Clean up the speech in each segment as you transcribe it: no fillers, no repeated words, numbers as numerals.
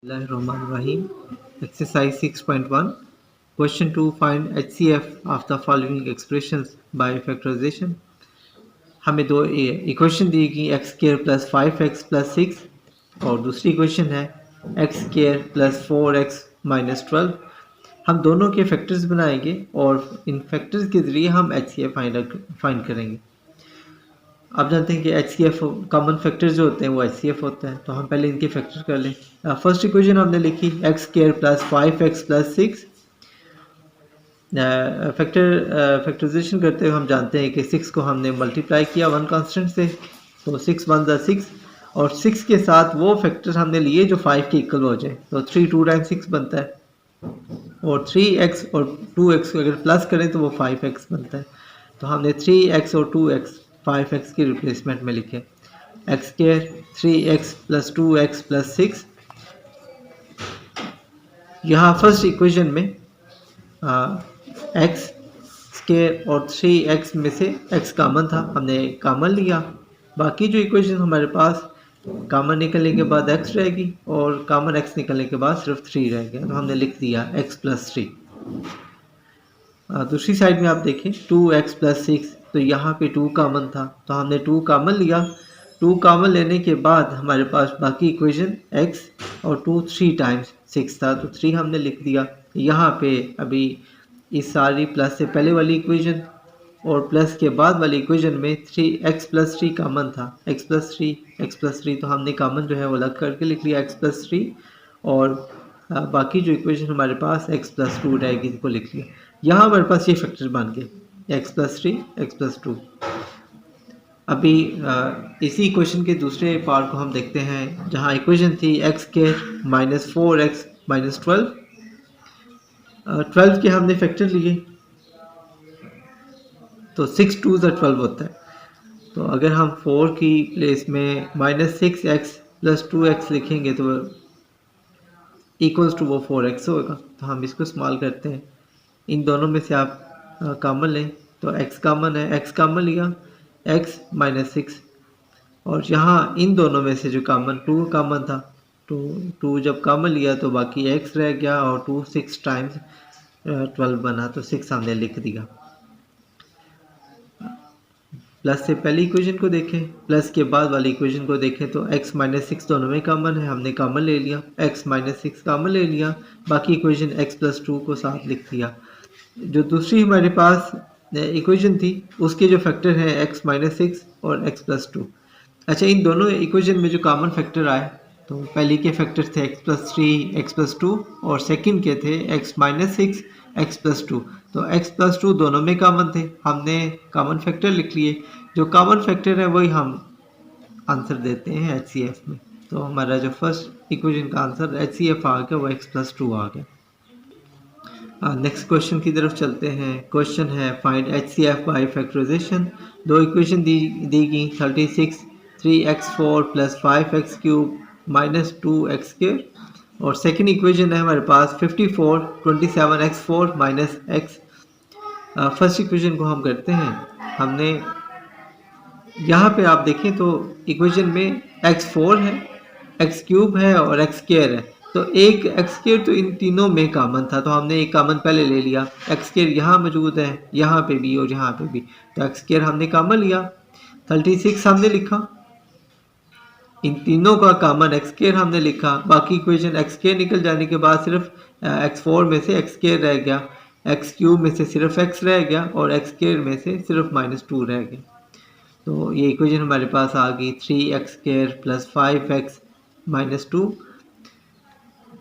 Bismillahirrahmanirrahim. Exercise 6.1. Question 2. Find HCF of the following expressions by factorization. हमें दो equation दी गई x square plus 5x plus 6 और दूसरी equation है x square plus 4x minus 12. हम दोनों के फैक्टर्स बनाएंगे और इन फैक्टर्स के ज़रिए हम HCF फाइंड करेंगे. आप जानते हैं कि HCF कॉमन फैक्टर जो होते हैं वो HCF होता है, तो हम पहले इनके फैक्टर कर लें. फर्स्ट इक्वेशन हमने लिखी X square plus 5x plus 6. Factorization करते हुए हम जानते हैं कि 6 को हमने मल्टीप्लाई किया वन कांस्टेंट से, तो 6 वन ज़ा 6 और 6 के साथ वो फैक्टर हमने लिए जो 5 के इक्वल हो जाए, तो 3 2 टाइम्स 6 बनता है और 3x और 2x अगर प्लस करें तो वो 5x बनता है. तो हमने 3x और 2x 5x की रिप्लेसमेंट में लिखे x square 3x plus 2x plus 6. यहाँ फर्स्ट इक्वेशन में एक्स स्क्वायर और 3x में से x कॉमन था, हमने कॉमन लिया. बाकी जो इक्वेशन हमारे पास कॉमन निकलने के बाद x रहेगी और कॉमन x निकलने के बाद सिर्फ 3 रह गया, तो हमने लिख दिया x प्लस 3. दूसरी साइड में आप देखें 2x प्लस 6, तो यहाँ पे 2 कॉमन था तो हमने 2 कॉमन लिया. 2 कॉमन लेने के बाद हमारे पास बाकी इक्वेशन x और 2 3 टाइम्स 6 था, तो 3 हमने लिख दिया. यहाँ पे अभी इस सारी प्लस से पहले वाली इक्वेशन और प्लस के बाद वाली इक्वेशन में 3x प्लस 3 कॉमन था, x प्लस 3 तो हमने कॉमन जो है वो अलग करके लिख लिया x प्लस 3 और बाकी जो इक्वेशन हमारे पास x प्लस 2 रहेगी इसको लिख लिया. यहाँ हमारे पास ये फैक्टर बन गए x प्लस 3 x प्लस 2. अभी इसी इक्वेशन के दूसरे पार्ट को हम देखते हैं जहाँ इक्वेशन थी x square minus 4x minus 12. 12 के हमने फैक्टर लिए तो 6 2 12 होता है, तो अगर हम 4 की प्लेस में माइनस 6x प्लस 2x लिखेंगे तो इक्वल्स टू वो 4x होगा. तो हम इसको इस्तेमाल करते हैं. इन दोनों में से आप कॉमन लें तो x कॉमन है, x कॉमन लिया x माइनस 6 और यहाँ इन दोनों में से जो कॉमन 2 कॉमन था, तो 2 जब कॉमन लिया तो बाकी x रह गया और 2 6 टाइम्स 12 बना, तो 6 हमने लिख दिया. प्लस से पहली इक्वेशन को देखें, प्लस के बाद वाली इक्वेशन को देखें तो x माइनस 6 दोनों में कॉमन है, हमने कॉमन ले लिया, x माइनस 6 कॉमन ले लिया, बाकी इक्वेशन x प्लस 2 को साथ लिख दिया. जो दूसरी हमारे पास इक्वेशन थी उसके जो फैक्टर हैं x माइनस 6 और x प्लस 2. अच्छा, इन दोनों इक्वेशन में जो कॉमन फैक्टर आए तो पहले के फैक्टर थे x प्लस 3 x प्लस 2 और सेकंड के थे x माइनस 6 x प्लस 2. तो x प्लस 2 दोनों में कॉमन थे, हमने कॉमन फैक्टर लिख लिए. जो कॉमन फैक्टर है वही हम आंसर देते हैं HCF में. तो हमारा जो फर्स्ट इक्वेशन का आंसर HCF आ गया वो x प्लस 2 आ गया. नेक्स्ट क्वेश्चन की तरफ चलते हैं. क्वेश्चन है फाइंड HCF बाय फैक्टराइजेशन. दो इक्वेशन दी गई 36 3x4 plus 5x cube minus 2x square और सेकेंड इक्वेशन है हमारे पास 54 27x4 minus x. First equation को हम करते हैं. हमने यहाँ पे आप देखें तो इक्वेशन में x4 है, x क्यूब है और x स्क्वायर है, तो एक x स्क्वायर तो इन तीनों में कॉमन था, तो हमने एक कॉमन पहले ले लिया. x स्क्वायर यहाँ मौजूद है, यहाँ पे भी और यहाँ पे भी, तो x स्क्वायर हमने कॉमन लिया. 36 हमने लिखा, इन तीनों का कॉमन x स्क्वायर हमने लिखा. बाकी इक्वेशन x स्क्वायर निकल जाने के बाद सिर्फ x4 में से x स्क्वायर रह गया, x क्यूब में से सिर्फ x रह गया और x स्क्वायर में से सिर्फ माइनस 2 रह गया. तो ये इक्वेशन हमारे पास आ गई 3x square plus 5x minus 2.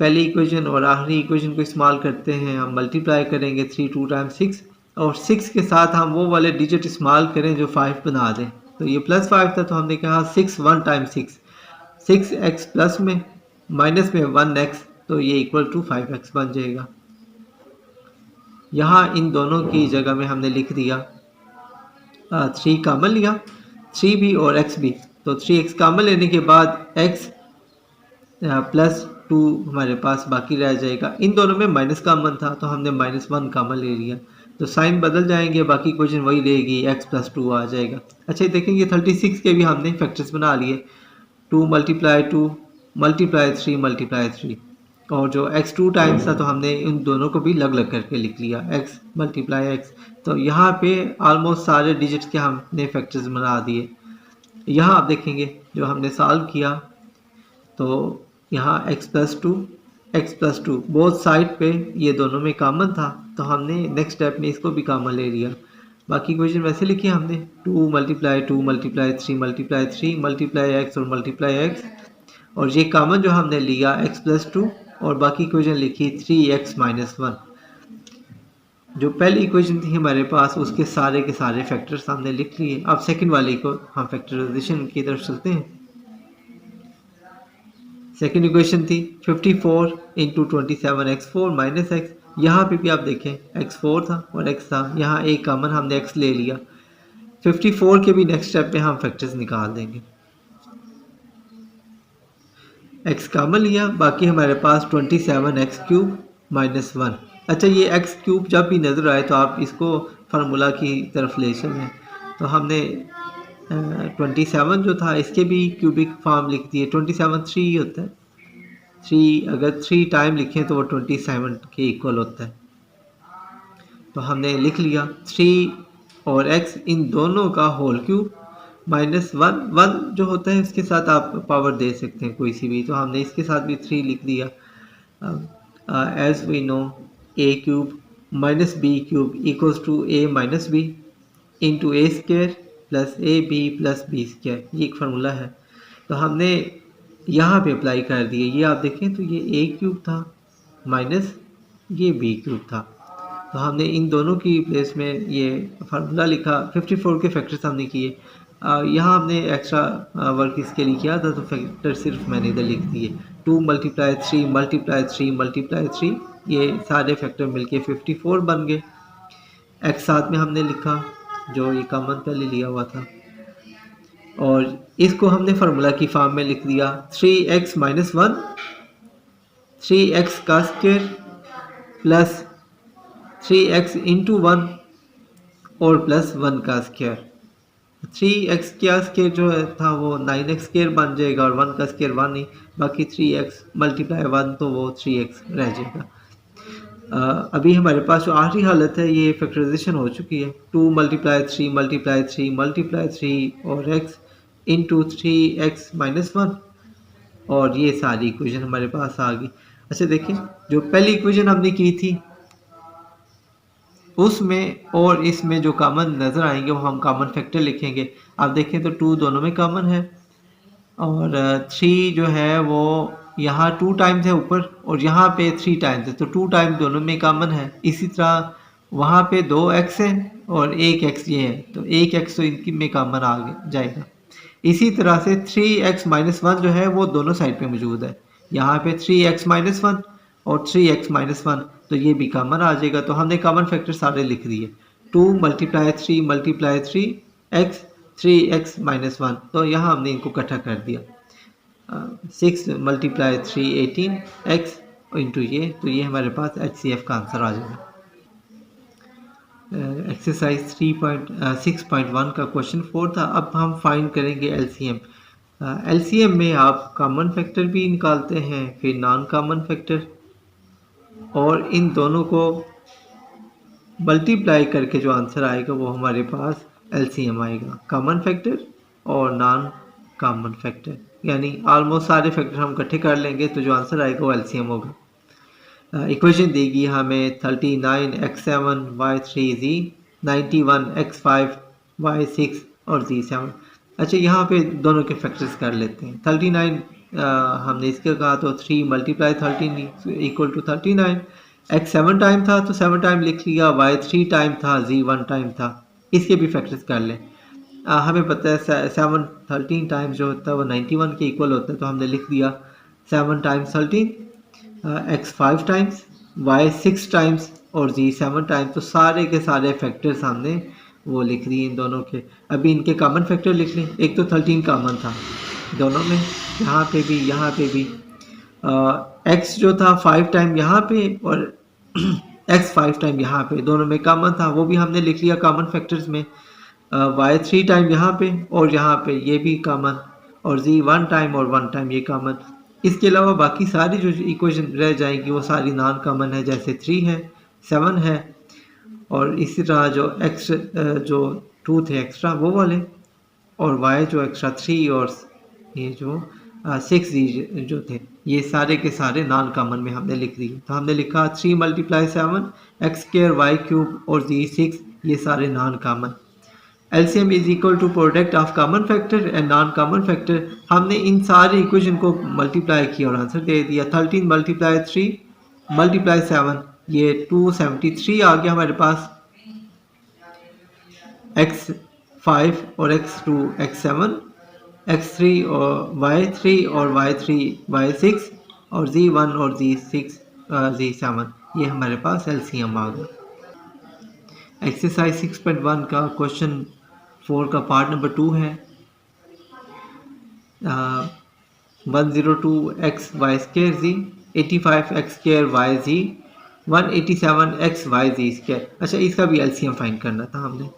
पहली इक्वेशन और आखिरी इक्वेशन को इस्तेमाल करते हैं, हम मल्टीप्लाई करेंगे 3 2 टाइम्स 6 और 6 के साथ हम वो वाले डिजिट इस्तेमाल करें जो 5 बना दें. तो ये प्लस 5 था तो हमने कहा 6 1 टाइम्स 6x प्लस में माइनस में 1x, तो ये इक्वल टू 5x बन जाएगा. यहाँ इन दोनों की जगह में हमने लिख दिया 3 कॉमन लिया, 3 भी और x भी, तो 3x कॉमन लेने के बाद x प्लस 2 हमारे पास बाकी रह जाएगा. इन दोनों में माइनस कॉमन था तो हमने माइनस 1 कॉमन ले लिया, तो साइन बदल जाएंगे, बाकी इक्वेशन वही रहेगी, x प्लस 2 आ जाएगा. अच्छा देखेंगे 36 के भी हमने फैक्टर्स बना लिए, 2 मल्टीप्लाई 2 मल्टीप्लाई 3 मल्टीप्लाई 3, और जो x 2 टाइम्स था तो हमने इन दोनों को भी अलग अलग करके लिख लिया, x मल्टीप्लाई x। तो यहाँ पे ऑलमोस्ट सारे डिजिट्स के हमने फैक्टर्स बना दिए। यहाँ आप देखेंगे जो हमने सॉल्व किया तो यहाँ x plus two both side पे ये दोनों में कॉमन था, तो हमने नेक्स्ट स्टेप में इसको भी कॉमन ले लिया। बाकी इक्वेशन वैसे लिखी हमने 2 मल्टीप्लाई 3 मल्टीप्लाई 3 मल्टीप्लाई x और मल्टीप्लाई x, और ये कॉमन जो हमने लिया x प्लस टू, और बाकी इक्वेशन लिखी 3x माइनस 1। जो पहली इक्वेशन थी हमारे पास उसके सारे के सारे फैक्टर्स हमने लिख लिए। अब सेकंड वाली को हम फैक्टराइजेशन की तरफ चलते हैं। सेकंड इक्वेशन थी 54 इंटू 27x4 माइनस x। यहाँ पे भी आप देखें x4 था और x था, यहाँ एक कॉमन हमने x ले लिया। 54 के भी नेक्स्ट स्टेप पे हम फैक्टर्स निकाल देंगे। x कॉमन लिया, बाकी हमारे पास 27x क्यूब माइनस 1। अच्छा, ये x क्यूब जब भी नज़र आए तो आप इसको फार्मूला की तरफ ले चलें। तो हमने 27 जो था इसके भी क्यूबिक फॉर्म लिख दिए। 27 3 होता है, 3 अगर 3 टाइम लिखें तो वो 27 के इक्वल होता है। तो हमने लिख लिया 3 और x इन दोनों का होल क्यूब माइनस 1 जो होता है उसके साथ आप पावर दे सकते हैं कोई सी भी, तो हमने इसके साथ भी 3 लिख दिया। As we know a cube minus B cube equals to a minus B into A square plus A B plus B square, ये एक फार्मूला है। तो हमने यहाँ पे अप्लाई कर दिए। ये आप देखें तो ये a क्यूब था माइनस ये b क्यूब था, तो हमने इन दोनों की प्लेस में ये फार्मूला लिखा। 54 के फैक्टर्स हमने किए। यहाँ हमने एक्स्ट्रा वर्क इसके लिए किया था, तो फैक्टर सिर्फ मैंने इधर लिख दिए। 2 मल्टीप्लाई 3 मल्टीप्लाई 3 मल्टीप्लाई 3, ये सारे फैक्टर मिलके 54 बन गए। x साथ में हमने लिखा जो ये कॉमन पहले लिया हुआ था, और इसको हमने फार्मूला की फॉर्म में लिख दिया। 3x माइनस 1 3x का स्क्वायर प्लस 3x इंटू 1 और प्लस 1 का स्क्वायर। 3x का स्क्वायर जो था वो 9x स्क्वायर बन जाएगा और 1 का स्क्वायर 1 ही, बाकी 3x मल्टीप्लाई 1 तो वो 3x रह जाएगा। अभी हमारे पास जो आखिरी हालत है ये फैक्टराइजेशन हो चुकी है। 2 मल्टीप्लाई 3 मल्टीप्लाई 3 मल्टीप्लाई 3 और x इंटू 3x माइनस 1, और ये सारी इक्वेशन हमारे पास आ गई। अच्छा देखें, जो पहली इक्वेशन हमने की थी उसमें और इसमें जो कॉमन नज़र आएंगे वो हम कॉमन फैक्टर लिखेंगे। आप देखें तो 2 दोनों में कॉमन है, और 3 जो है वो यहाँ 2 टाइम्स है ऊपर और यहाँ पे 3 टाइम्स है, तो 2 टाइम दोनों में कॉमन है। इसी तरह वहाँ पे 2x है और 1x ये है, तो 1x तो इनकी में कॉमन आ जाएगा। इसी तरह से 3x माइनस 1 जो है वो दोनों साइड पे मौजूद है। यहाँ पे 3x माइनस 1 और 3x माइनस 1, तो ये भी कॉमन आ जाएगा। तो हमने कॉमन फैक्टर सारे लिख दिए। 2 multiply 3 multiply 3x 3x minus 1, तो यहाँ हमने इनको इकट्ठा कर दिया। 6 मल्टीप्लाई 3 18x इंटू ये, तो ये हमारे पास HCF का आंसर आ जाएगा। एक्सरसाइज 6.1 का क्वेश्चन 4 था। अब हम फाइंड करेंगे LCM। LCM में आप कॉमन फैक्टर भी निकालते हैं, फिर नॉन कॉमन फैक्टर, और इन दोनों को मल्टीप्लाई करके जो आंसर आएगा वो हमारे पास LCM आएगा, कॉमन फैक्टर और नॉन कॉमन फैक्टर। यानी ऑलमोस्ट सारे फैक्टर हम इकट्ठे कर लेंगे तो जो आंसर आएगा वो LCM होगा। इक्वेशन देगी हमें 39x7 y3z 91x5 y6 और z7। अच्छा, यहाँ पे दोनों के फैक्टर्स कर लेते हैं। 39 हमने इसके कहा तो 3 multiply 13 equal to 39। x 7 time था तो 7 टाइम लिख लिया, y 3 टाइम था, z 1 टाइम था। इसके भी फैक्टर्स कर लें। हमें पता है 7 13 टाइम्स जो होता है वो 91 के इक्वल होता है, तो हमने लिख दिया 7 times 13, x 5 times, y 6 times और z 7 टाइम्स। तो सारे के सारे फैक्टर्स हमने वो लिख दिए इन दोनों के। अभी इनके कॉमन फैक्टर लिख लें। एक तो 13 कॉमन था दोनों में, यहाँ पे भी यहाँ पे भी। x जो था 5 टाइम यहाँ पे और x 5 टाइम यहाँ पे, दोनों में कॉमन था, वो भी हमने लिख लिया कॉमन फैक्टर्स में। y 3 टाइम यहाँ पे और यहाँ पे ये भी कॉमन, और z 1 टाइम और 1 टाइम ये कॉमन। इसके अलावा बाकी सारी जो इक्वेशन रह जाएंगी वो सारी नॉन कॉमन है, जैसे 3 है, 7 है, और इसी तरह जो जो 2 थे एक्स्ट्रा वो वाले, और y जो एक्स्ट्रा 3, और ये जो 6 जो थे, ये सारे के सारे नॉन कॉमन में हमने लिख दिए। तो हमने लिखा 3 × 7 x स्क्वायर y क्यूब और z 6, ये सारे non common. LCM is equal to product of common factor and non common factor. हमने इन सारी इक्वेशन को मल्टीप्लाई किया और आंसर दे दिया। 13 × 3 × 7, ये 273 आ गया हमारे पास। x5 और x2 x7, x3 और y3 और y3 y6 और z1 और z6 z7, ये हमारे पास LCM आ गया। एक्सरसाइज 6.1 का क्वेश्चन 4 का पार्ट नंबर 2 है। 102 x y square z, 85 x square y z, 187 x y z square. अच्छा, इसका भी LCM फाइंड करना था हमने।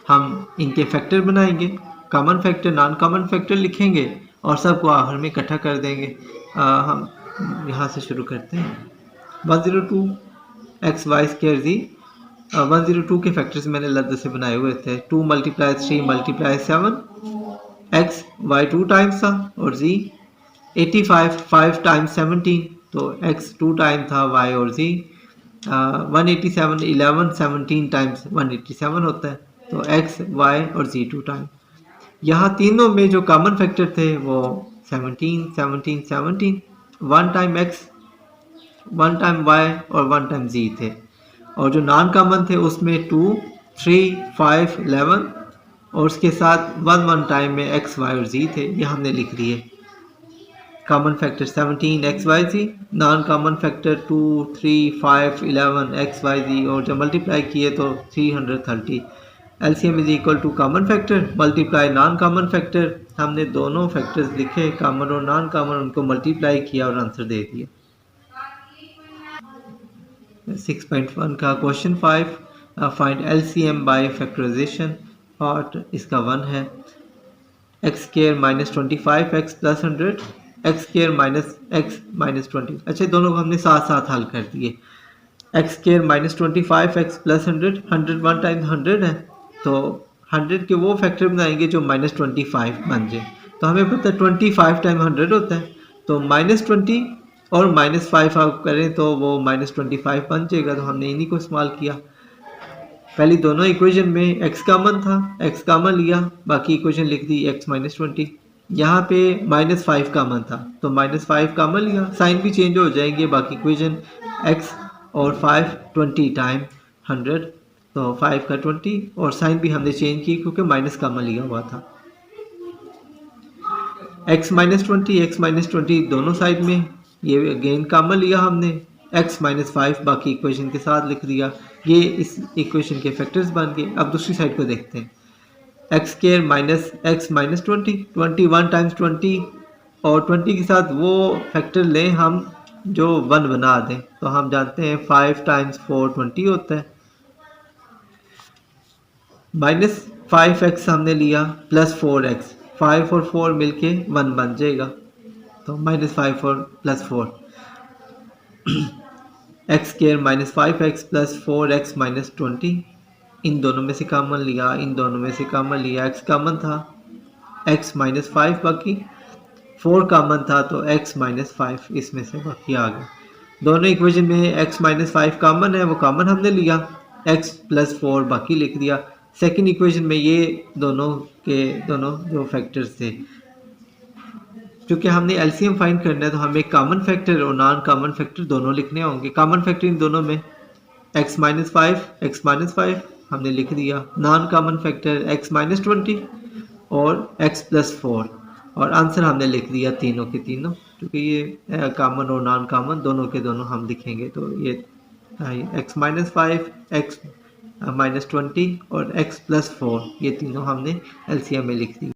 हम इनके फैक्टर बनाएंगे, common factor non common factor लिखेंगे और सबको आखिर में इकट्ठा कर देंगे। हम यहाँ से शुरू करते हैं। 102 x y स्क्वायर z, 102 के फैक्टर्स मैंने लद्द से बनाए हुए थे। 2 × 3 × 7, x y 2 टाइम्स था और z 85 5 टाइम्स 17, तो x 2 टाइम था y और z 187 11 17 टाइम्स 187 होता है, तो x y और z 2 टाइम। यहाँ तीनों में जो कॉमन फैक्टर थे वो 17 17 17, 1 टाइम x 1 टाइम y और 1 टाइम z थे, और जो नॉन कॉमन थे उसमें 2 3 5 11 और उसके साथ 1 1 टाइम में x y और z थे, ये हमने लिख दिए। Common factor 17 x y z, non common factor 2 3 5 11 x y z, और जब मल्टीप्लाई किए तो 330। LCM is equal to common factor multiply non common factor. हमने दोनों फैक्टर्स लिखे, कॉमन और नॉन कॉमन, उनको मल्टीप्लाई किया और आंसर दे दिया। 6.1 का question 5, find LCM by factorization. Part इसका 1 है। x square minus 25 x plus 100, x square minus x minus 20। अच्छा, दोनों को हमने साथ साथ हल कर दिए। x square minus 25 x plus 100, 100 1 time 100 है, तो 100 के वो फैक्टर बनाएंगे जो माइनस 25 बन जाए। तो हमें पता है 25 टाइम 100 होता है, तो माइनस 20 और माइनस 5 आप करें तो वो माइनस 25 बन जाएगा। तो हमने इन्हीं को इस्तेमाल किया। पहली दोनों इक्वेशन में x कॉमन था, x कॉमन लिया, बाकी इक्वेशन लिख दी x माइनस 20। यहाँ पे माइनस 5 कॉमन था तो माइनस 5 कॉमन लिया, साइन भी चेंज हो जाएंगे। बाकी इक्वेशन x और 5 20 टाइम 100, तो 5 का 20, और साइन भी हमने चेंज की क्योंकि माइनस कॉमन लिया हुआ था। x माइनस 20 दोनों साइड में, ये अगेन कॉमन लिया हमने, x माइनस 5 बाकी इक्वेशन के साथ लिख दिया। ये इस इक्वेशन के फैक्टर्स बन गए। अब दूसरी साइड को देखते हैं। x square minus x minus 20, 21 times 20, और 20 के साथ वो फैक्टर लें हम जो 1 बना दें। तो हम जानते हैं 5 टाइम्स 4 20 होता है, माइनस 5x हमने लिया प्लस 4x, 5 और 4 मिलके 1 बन जाएगा, तो माइनस 5 और plus 4। x square minus 5x plus 4x minus 20, इन दोनों में से कॉमन लिया, इन दोनों में से कॉमन लिया। x कॉमन था, x माइनस 5 बाकी, 4 कॉमन था तो x माइनस 5 इसमें से बाकी आ गया। दोनों इक्वेशन में x माइनस 5 कॉमन है, वो कॉमन हमने लिया, x प्लस 4 बाकी लिख दिया। सेकंड इक्वेशन में ये दोनों के दोनों जो फैक्टर्स थे, क्योंकि हमने LCM फाइंड करना है तो हमें कॉमन फैक्टर और नॉन कॉमन फैक्टर दोनों लिखने होंगे। कॉमन फैक्टर इन दोनों में x माइनस 5 हमने लिख दिया, non common factor x minus 20 और x प्लस 4, और आंसर हमने लिख दिया तीनों के तीनों, क्योंकि ये कॉमन और नॉन कॉमन दोनों के दोनों हम लिखेंगे। तो ये x माइनस 5 x माइनस 20 और x प्लस 4, ये तीनों हमने LCM में लिख दिए।